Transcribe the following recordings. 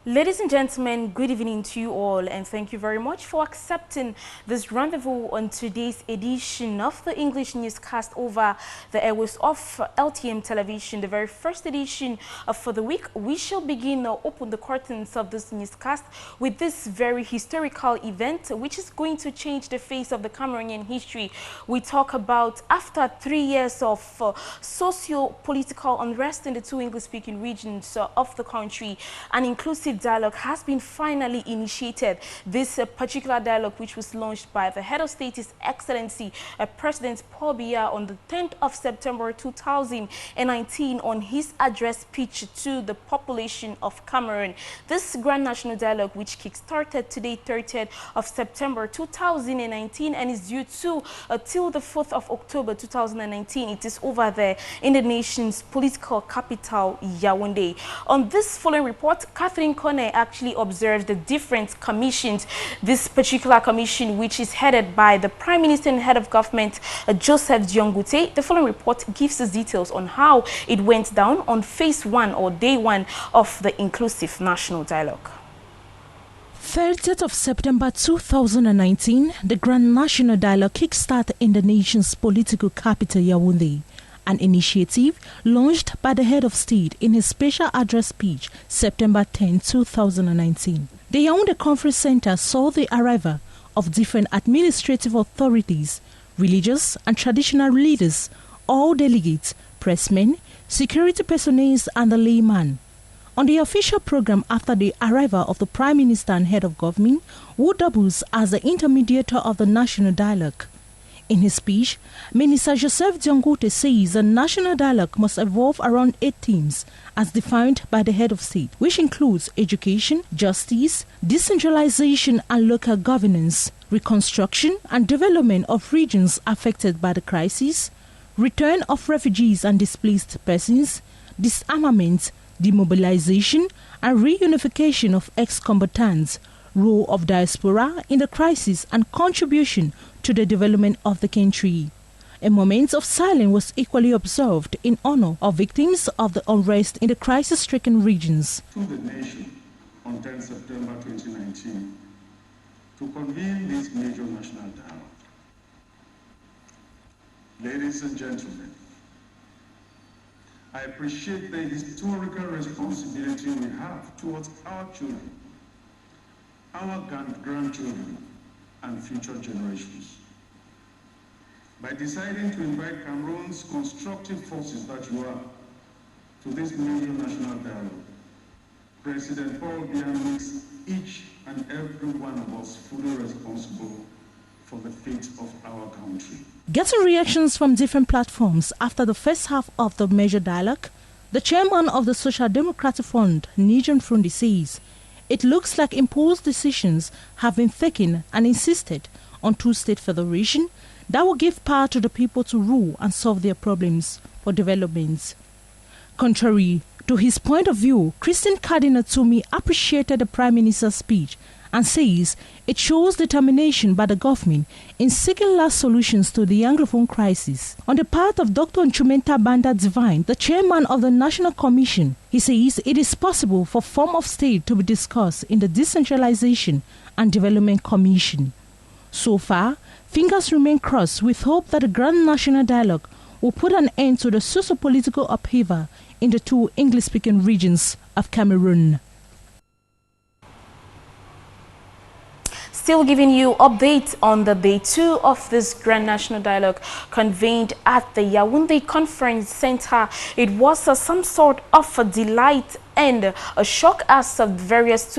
Ladies and gentlemen, good evening to you all, and thank you very much for accepting this rendezvous on today's edition of the English newscast over the airwaves of LTM television, the very first edition for the week. We shall begin or open the curtains of this newscast with this very historical event, which is going to change the face of the Cameroonian history. We talk about after 3 years of socio-political unrest in the two English-speaking regions of the country, an inclusive dialogue has been finally initiated. This particular dialogue, which was launched by the head of state, His Excellency President Paul Biya on the 10th of September 2019 on his address speech to the population of Cameroon. This Grand National Dialogue, which kick-started today, 30th of September 2019, and is due to till the 4th of October 2019. It is over there in the nation's political capital, Yaoundé. On this following report, Catherine actually observed the different commissions. This particular commission, which is headed by the Prime Minister and Head of Government, Joseph Diongute. The following report gives us details on how it went down on phase 1 or day 1 of the Inclusive National Dialogue. 30th of September 2019, the Grand National Dialogue kickstarted in the nation's political capital, Yaoundé. An initiative launched by the head of state in his special address speech September 10, 2019. The Yaoundé Conference Center saw the arrival of different administrative authorities, religious and traditional leaders, all delegates, pressmen, security personnel and the layman. On the official program after the arrival of the Prime Minister and Head of Government, who doubles as the intermediator of the National Dialogue. In his speech, Minister Joseph Diongute says the national dialogue must evolve around 8 themes as defined by the head of state, which includes education, justice, decentralization and local governance, reconstruction and development of regions affected by the crisis, return of refugees and displaced persons, disarmament, demobilization and reunification of ex-combatants, role of diaspora in the crisis and contribution to the development of the country. A moment of silence was equally observed in honor of victims of the unrest in the crisis-stricken regions. To the nation on 10 September 2019 to convene this major national dialogue. Ladies and gentlemen, I appreciate the historical responsibility we have towards our children, our grandchildren, and future generations. By deciding to invite Cameroon's constructive forces that you are to this major national dialogue, President Paul Biya makes each and every one of us fully responsible for the fate of our country. Getting reactions from different platforms after the first half of the major dialogue, the chairman of the Social Democratic Fund, Nijan Frundi, says it looks like imposed decisions have been taken and insisted on two-state federation that will give power to the people to rule and solve their problems for development. Contrary to his point of view, Christian Cardinal Tumi appreciated the Prime Minister's speech and says it shows determination by the government in seeking last solutions to the Anglophone crisis. On the part of Dr. Nchumenta Banda Divine, the chairman of the National Commission, he says it is possible for form of state to be discussed in the Decentralization and Development Commission. So far, fingers remain crossed with hope that the Grand National Dialogue will put an end to the socio-political upheaval in the two English-speaking regions of Cameroon. Still giving you updates on the day 2 of this Grand National Dialogue convened at the Yaoundé Conference Center. It was some sort of a delight and a shock as to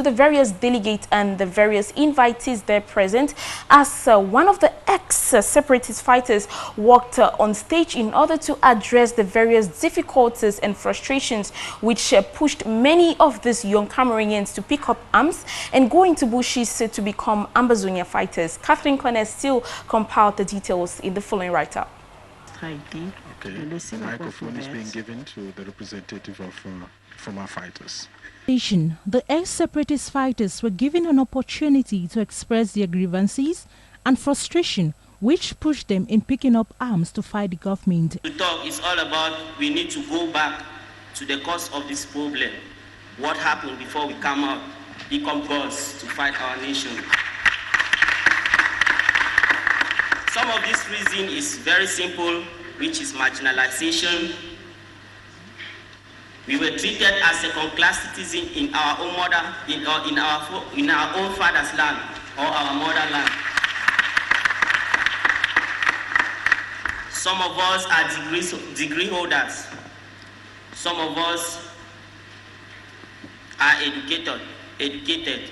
the various delegates and the various invitees there present, as one of the ex-separatist fighters walked on stage in order to address the various difficulties and frustrations which pushed many of these young Cameroonians to pick up arms and go into bushes to become Ambazonia fighters. Catherine Connell still compiled the details in the following write-up. Okay, the microphone is being given to the representative of former fighters. The ex-separatist fighters were given an opportunity to express their grievances and frustration, which pushed them in picking up arms to fight the government. The talk is all about we need to go back to the cause of this problem. What happened before we come out? pick up guns to fight our nation. Some of this reason is very simple, which is marginalization. We were treated as second-class citizens in our own in our own father's land or our motherland. Some of us are degree holders. Some of us are educated,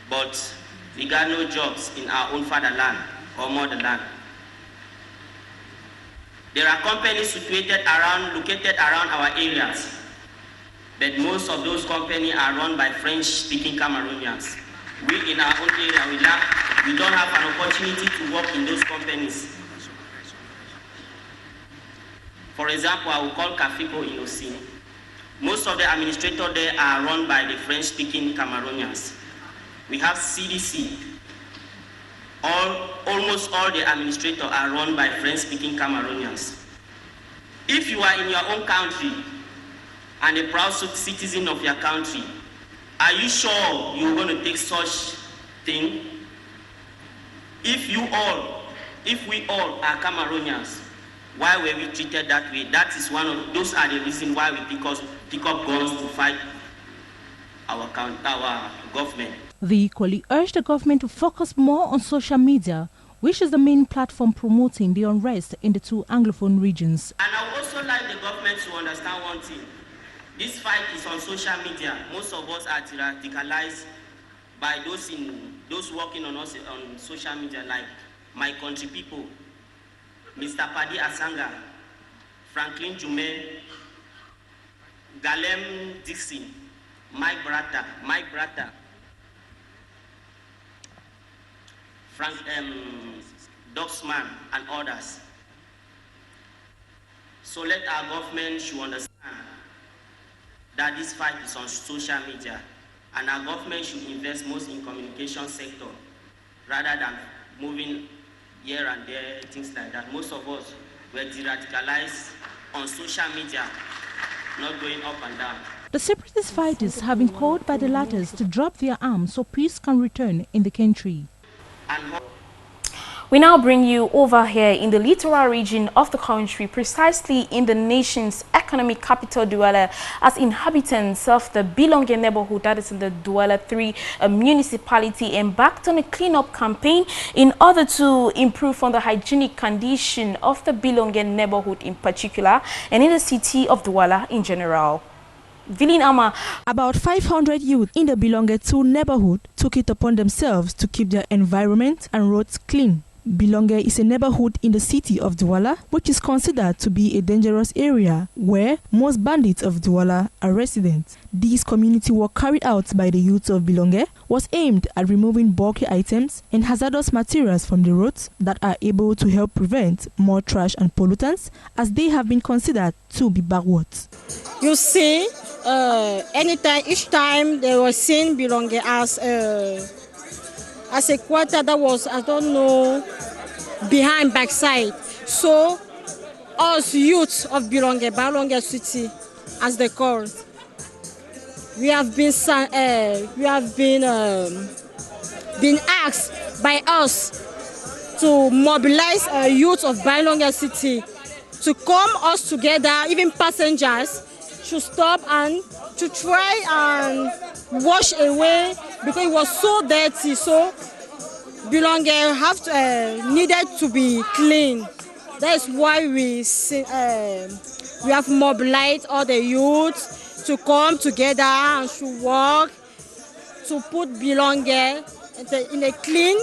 but we got no jobs in our own fatherland or motherland. There are companies located around our areas, but most of those companies are run by French-speaking Cameroonians. We in our own area, we don't have an opportunity to work in those companies. For example, I will call Kafiko in Osini. Most of the administrators there are run by the French-speaking Cameroonians. We have CDC. Almost all the administrators are run by French-speaking Cameroonians. If you are in your own country and a proud citizen of your country, are you sure you're going to take such thing? If we all are Cameroonians, why were we treated that way? Those are the reasons why we pick up guns to fight our government. They equally urged the government to focus more on social media, which is the main platform promoting the unrest in the two Anglophone regions. And I would also like the government to understand one thing. This fight is on social media. Most of us are radicalized by those working on us on social media, like My Country People, Mr. Paddy Asanga, Franklin Jume, Galem Dixon, Mike Brata, Frank Doxman, and others. So let our government should understand that this fight is on social media, and our government should invest most in communication sector rather than moving here and there, things like that. Most of us were de-radicalized on social media, not going up and down. The separatist fighters have been called by the latter to drop their arms so peace can return in the country. We now bring you over here in the littoral region of the country, precisely in the nation's economic capital, Douala, as inhabitants of the Bilonge neighborhood, that is in the Douala 3 municipality, embarked on a cleanup campaign in order to improve on the hygienic condition of the Bilonge neighborhood in particular, and in the city of Douala in general. About 500 youth in the Bilonge 2 neighborhood took it upon themselves to keep their environment and roads clean. Bilonge is a neighborhood in the city of Douala, which is considered to be a dangerous area where most bandits of Douala are residents. This community work carried out by the youth of Bilonge was aimed at removing bulky items and hazardous materials from the roads that are able to help prevent more trash and pollutants, as they have been considered to be backwards. You see, each time they were seeing Bilonge as a quarter that was, I don't know, behind backside. So us youth of Bilonge city, as they call, we have been asked by us to mobilize youth of Bilonge city to come us together, even passengers should stop and to try and wash away, because it was so dirty. So Bilonge needed to be clean. That's why we have mobilized all the youth to come together and to work to put Bilonge in a clean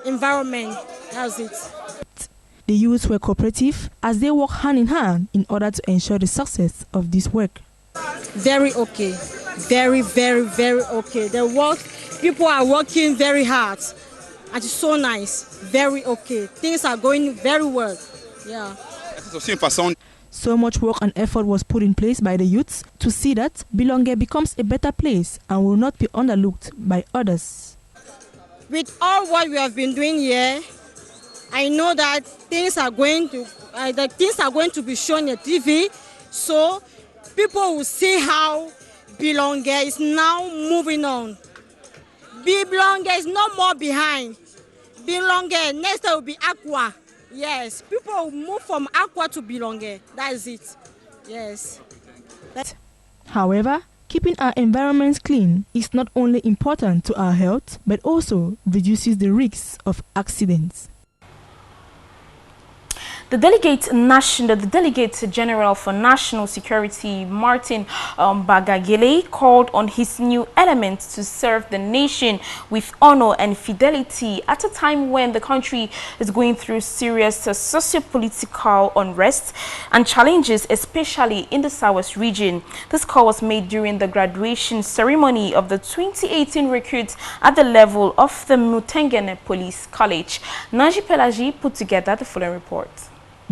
environment. That's it. The youths were cooperative as they work hand in hand in order to ensure the success of this work. Very okay. Very, very, very okay. People are working very hard. And it's so nice. Very okay. Things are going very well. Yeah. So much work and effort was put in place by the youths to see that Bilonge becomes a better place and will not be overlooked by others. With all what we have been doing here, I know that things are going to be shown on TV, so people will see how Bilonge is now moving on. Bilonge is no more behind. Bilonge, next will be Aqua. Yes, people will move from Aqua to Bilonge. That is it. Yes. However, keeping our environment clean is not only important to our health, but also reduces the risks of accidents. The Delegate General for National Security, Martin Bagagele, called on his new elements to serve the nation with honor and fidelity at a time when the country is going through serious socio-political unrest and challenges, especially in the Southwest region. This call was made during the graduation ceremony of the 2018 recruits at the level of the Mutengene Police College. Naji Pelaji put together the following report.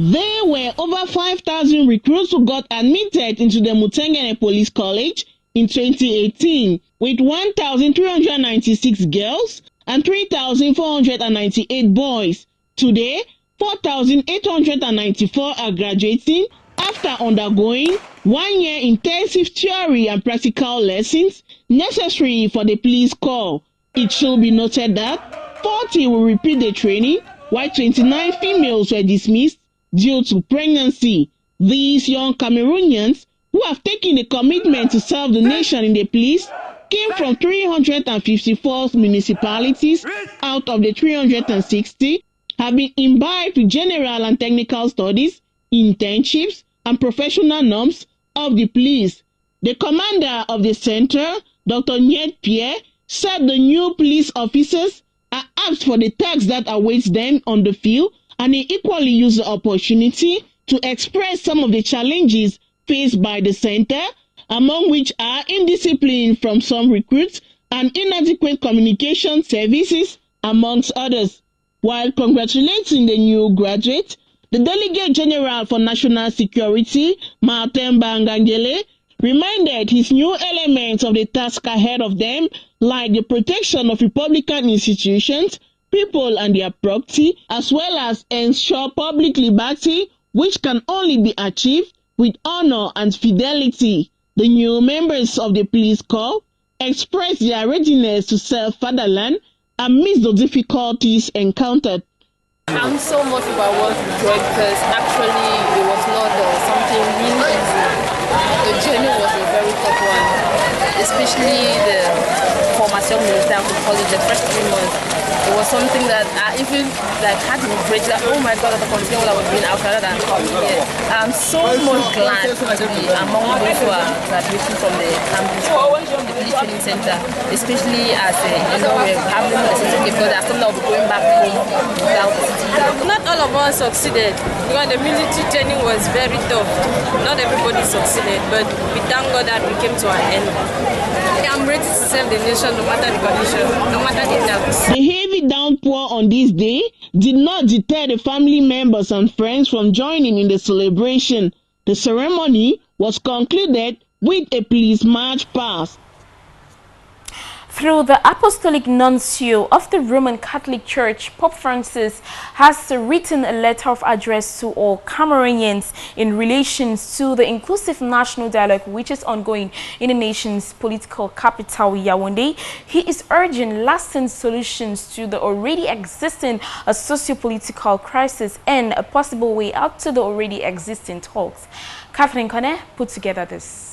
There were over 5,000 recruits who got admitted into the Mutengene Police College in 2018, with 1,396 girls and 3,498 boys. Today, 4,894 are graduating after undergoing 1 year intensive theory and practical lessons necessary for the police corps. It should be noted that 40 will repeat the training, while 29 females were dismissed due to pregnancy. These young Cameroonians who have taken the commitment to serve the nation in the police came from 354 municipalities out of the 360, have been imbibed with general and technical studies, internships, and professional norms of the police. The commander of the center, Dr. Niet Pierre, said the new police officers are apt for the tasks that awaits them on the field, and they equally use the opportunity to express some of the challenges faced by the center, among which are indiscipline from some recruits and inadequate communication services, amongst others. While congratulating the new graduate, the Delegate General for National Security, Martin Bagagele, reminded his new elements of the task ahead of them, like the protection of Republican institutions, people and their property, as well as ensure public liberty, which can only be achieved with honor and fidelity. The new members of the police corps expressed their readiness to serve fatherland amidst the difficulties encountered. I'm so motivated by what we joined because actually it was not something really easy. The journey was a very tough one, especially the formation militaire college, the first 3 months. It was something that I even had to break that. Oh my God, I don't understand what I was doing outside than coming here. I'm so much glad to be among those who are graduating from the campus, the police training center, especially as we're having a certificate because there's some that will be going back home without the certificate. Not all of us succeeded because the military training was very tough. Not everybody succeeded, but we thank God that we came to an end. I'm ready to serve the nation no matter the condition, no matter the tax. The heavy downpour on this day did not deter the family members and friends from joining in the celebration. The ceremony was concluded with a police march past. Through the Apostolic Nuncio of the Roman Catholic Church, Pope Francis has written a letter of address to all Cameroonians in relation to the inclusive national dialogue which is ongoing in the nation's political capital, Yaoundé. He is urging lasting solutions to the already existing socio-political crisis and a possible way out to the already existing talks. Catherine Kone put together this.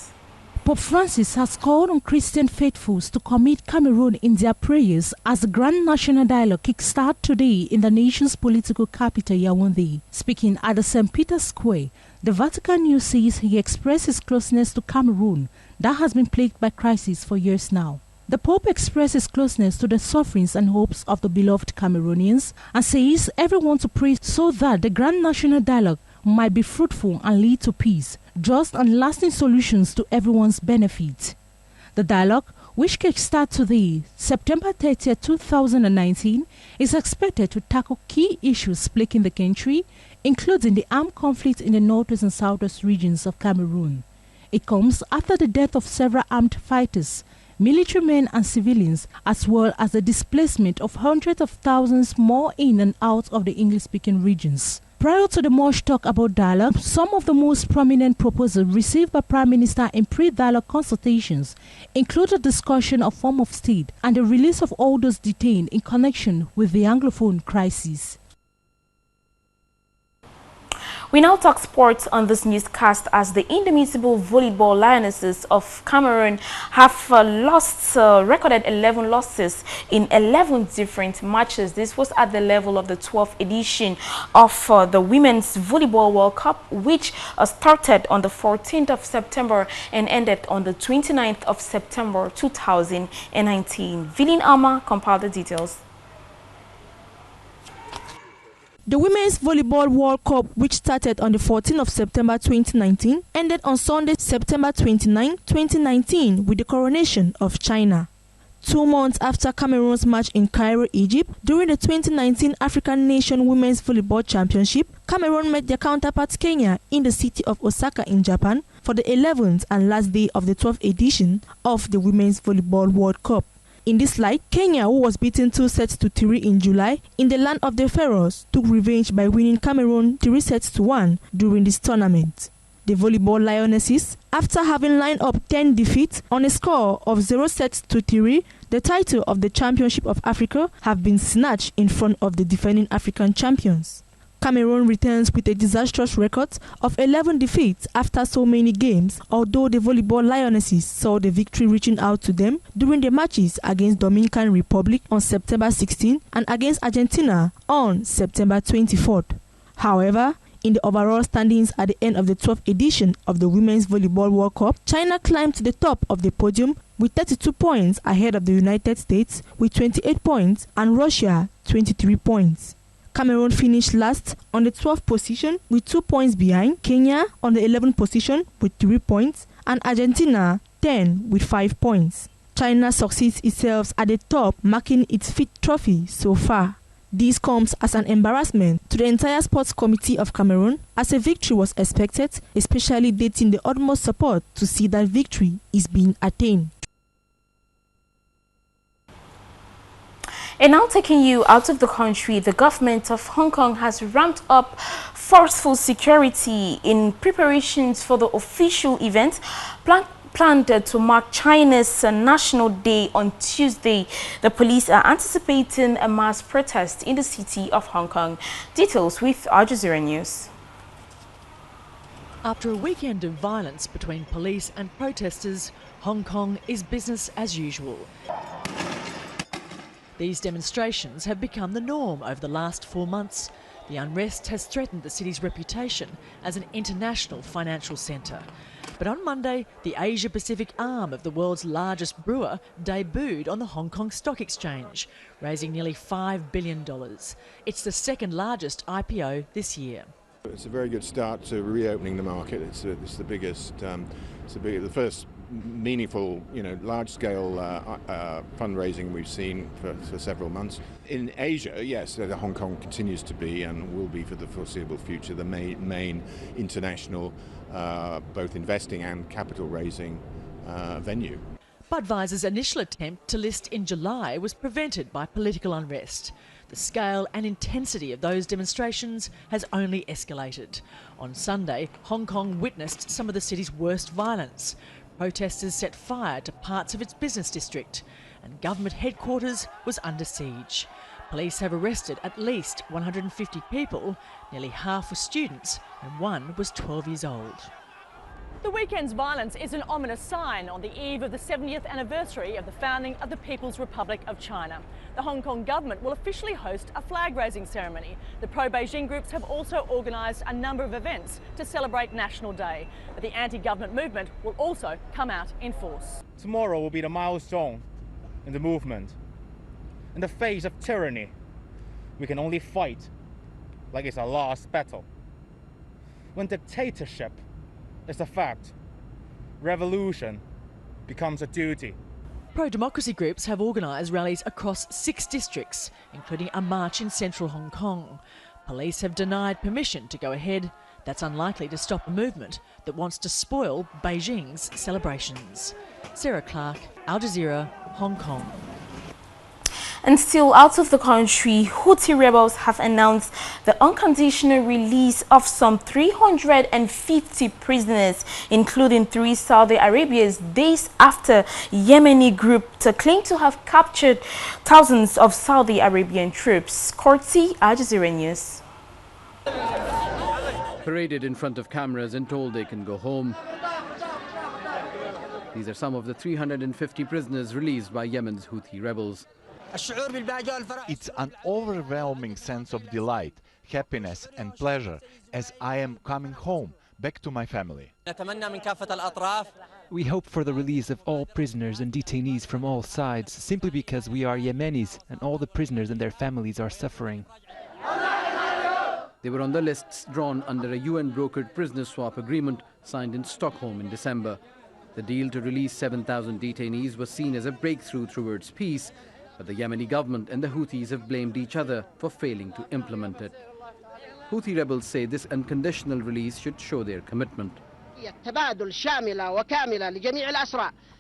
Pope Francis has called on Christian faithfuls to commit Cameroon in their prayers as the Grand National Dialogue kickstart today in the nation's political capital, Yaoundé. Speaking at the St. Peter's Square, the Vatican News says he expressed his closeness to Cameroon that has been plagued by crisis for years now. The Pope expressed his closeness to the sufferings and hopes of the beloved Cameroonians and says everyone to pray so that the Grand National Dialogue might be fruitful and lead to peace, just and lasting solutions to everyone's benefit. The dialogue, which kickstart today, September 30, 2019, is expected to tackle key issues plaguing the country, including the armed conflict in the northwest and southwest regions of Cameroon. It comes after the death of several armed fighters, military men and civilians, as well as the displacement of hundreds of thousands more in and out of the English-speaking regions. Prior to the much talk about dialogue, some of the most prominent proposals received by Prime Minister in pre-dialogue consultations included discussion of form of state and the release of all those detained in connection with the Anglophone crisis. We now talk sports on this newscast as the indomitable volleyball Lionesses of Cameroon have recorded 11 losses in 11 different matches. This was at the level of the 12th edition of the Women's Volleyball World Cup, which started on the 14th of September and ended on the 29th of September 2019. Vilin Ama compiled the details. The Women's Volleyball World Cup, which started on the 14th of September 2019, ended on Sunday, September 29, 2019, with the coronation of China. 2 months after Cameroon's match in Cairo, Egypt, during the 2019 African Nation Women's Volleyball Championship, Cameroon met their counterpart Kenya in the city of Osaka in Japan for the 11th and last day of the 12th edition of the Women's Volleyball World Cup. In this light, Kenya, who was beaten 2-3 in July in the land of the Pharaohs, took revenge by winning Cameroon 3-1 during this tournament. The Volleyball Lionesses, after having lined up 10 defeats on a score of 0-3, the title of the Championship of Africa have been snatched in front of the defending African champions. Cameroon returns with a disastrous record of 11 defeats after so many games, although the Volleyball Lionesses saw the victory reaching out to them during the matches against Dominican Republic on September 16 and against Argentina on September 24th. However, in the overall standings at the end of the 12th edition of the Women's Volleyball World Cup, China climbed to the top of the podium with 32 points ahead of the United States with 28 points and Russia 23 points. Cameroon finished last on the 12th position with 2 points behind, Kenya on the 11th position with 3 points, and Argentina 10 with 5 points. China succeeds itself at the top, marking its 5th trophy so far. This comes as an embarrassment to the entire sports committee of Cameroon, as a victory was expected, especially dating the utmost support to see that victory is being attained. And now taking you out of the country, the government of Hong Kong has ramped up forceful security in preparations for the official event planned to mark China's National Day on Tuesday. The police are anticipating a mass protest in the city of Hong Kong. Details with Al Jazeera News. After a weekend of violence between police and protesters, Hong Kong is business as usual. These demonstrations have become the norm over the last 4 months. The unrest has threatened the city's reputation as an international financial centre. But on Monday, the Asia-Pacific arm of the world's largest brewer debuted on the Hong Kong Stock Exchange, raising nearly $5 billion. It's the second largest IPO this year. It's a very good start to reopening the market. It's the biggest, the first meaningful, large-scale fundraising we've seen for several months. In Asia, yes, Hong Kong continues to be and will be for the foreseeable future the main international both investing and capital raising venue. Budweiser's initial attempt to list in July was prevented by political unrest. The scale and intensity of those demonstrations has only escalated. On Sunday, Hong Kong witnessed some of the city's worst violence. Protesters set fire to parts of its business district, and government headquarters was under siege. Police have arrested at least 150 people, nearly half were students, and one was 12 years old. The weekend's violence is an ominous sign on the eve of the 70th anniversary of the founding of the People's Republic of China. The Hong Kong government will officially host a flag-raising ceremony. The pro-Beijing groups have also organised a number of events to celebrate National Day. But the anti-government movement will also come out in force. Tomorrow will be the milestone in the movement. In the face of tyranny, we can only fight like it's our last battle. When dictatorship is a fact, revolution becomes a duty. Pro-democracy groups have organised rallies across 6 districts, including a march in central Hong Kong. Police have denied permission to go ahead. That's unlikely to stop a movement that wants to spoil Beijing's celebrations. Sarah Clark, Al Jazeera, Hong Kong. And still out of the country, Houthi rebels have announced the unconditional release of some 350 prisoners, including 3 Saudi Arabians, days after Yemeni group to claim to have captured thousands of Saudi Arabian troops. Courtesy Al Jazeera News. Paraded in front of cameras and told they can go home. These are some of the 350 prisoners released by Yemen's Houthi rebels. It's an overwhelming sense of delight, happiness and pleasure as I am coming home, back to my family. We hope for the release of all prisoners and detainees from all sides, simply because we are Yemenis and all the prisoners and their families are suffering. They were on the lists drawn under a UN-brokered prisoner swap agreement signed in Stockholm in December. The deal to release 7,000 detainees was seen as a breakthrough towards peace, but the Yemeni government and the Houthis have blamed each other for failing to implement it. Houthi rebels say this unconditional release should show their commitment.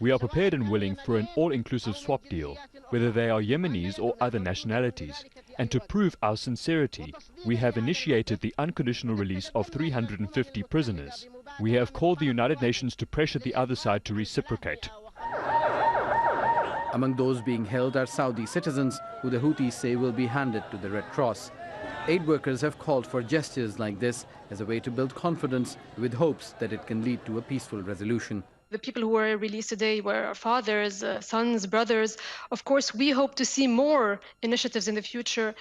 We are prepared and willing for an all-inclusive swap deal, whether they are Yemenis or other nationalities. And to prove our sincerity, we have initiated the unconditional release of 350 prisoners. We have called the United Nations to pressure the other side to reciprocate. Among those being held are Saudi citizens who the Houthis say will be handed to the Red Cross. Aid workers have called for gestures like this as a way to build confidence with hopes that it can lead to a peaceful resolution. The people who were released today were our fathers, sons, brothers. Of course, we hope to see more initiatives in the future,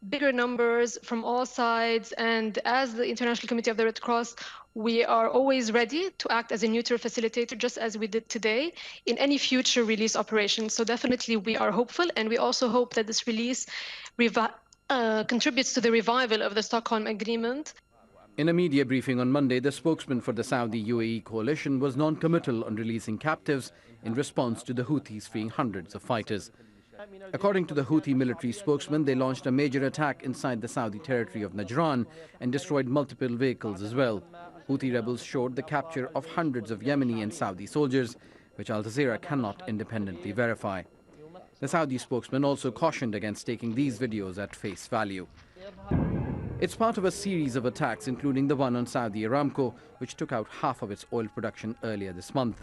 bigger numbers from all sides. And as the International Committee of the Red Cross, we are always ready to act as a neutral facilitator, just as we did today, in any future release operation. So definitely we are hopeful, and we also hope that this release contributes to the revival of the Stockholm Agreement. In a media briefing on Monday, the spokesman for the Saudi-UAE coalition was non-committal on releasing captives in response to the Houthis freeing hundreds of fighters. According to the Houthi military spokesman, they launched a major attack inside the Saudi territory of Najran and destroyed multiple vehicles as well. Houthi rebels showed the capture of hundreds of Yemeni and Saudi soldiers, which Al Jazeera cannot independently verify. The Saudi spokesman also cautioned against taking these videos at face value. It's part of a series of attacks, including the one on Saudi Aramco, which took out half of its oil production earlier this month.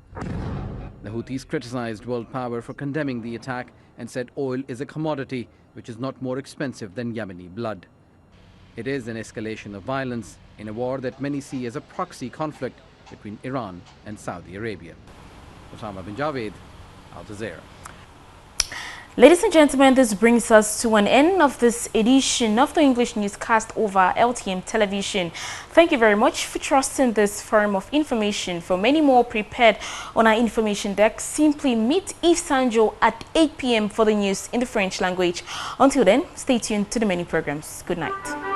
The Houthis criticized world power for condemning the attack and said oil is a commodity which is not more expensive than Yemeni blood. It is an escalation of violence in a war that many see as a proxy conflict between Iran and Saudi Arabia. Osama bin Javed, Al Jazeera. Ladies and gentlemen, this brings us to an end of this edition of the English newscast over LTM television. Thank you very much for trusting this form of information. For many more prepared on our information deck, simply meet Yves Sanjo at 8 p.m. for the news in the French language. Until then, stay tuned to the many programs. Good night.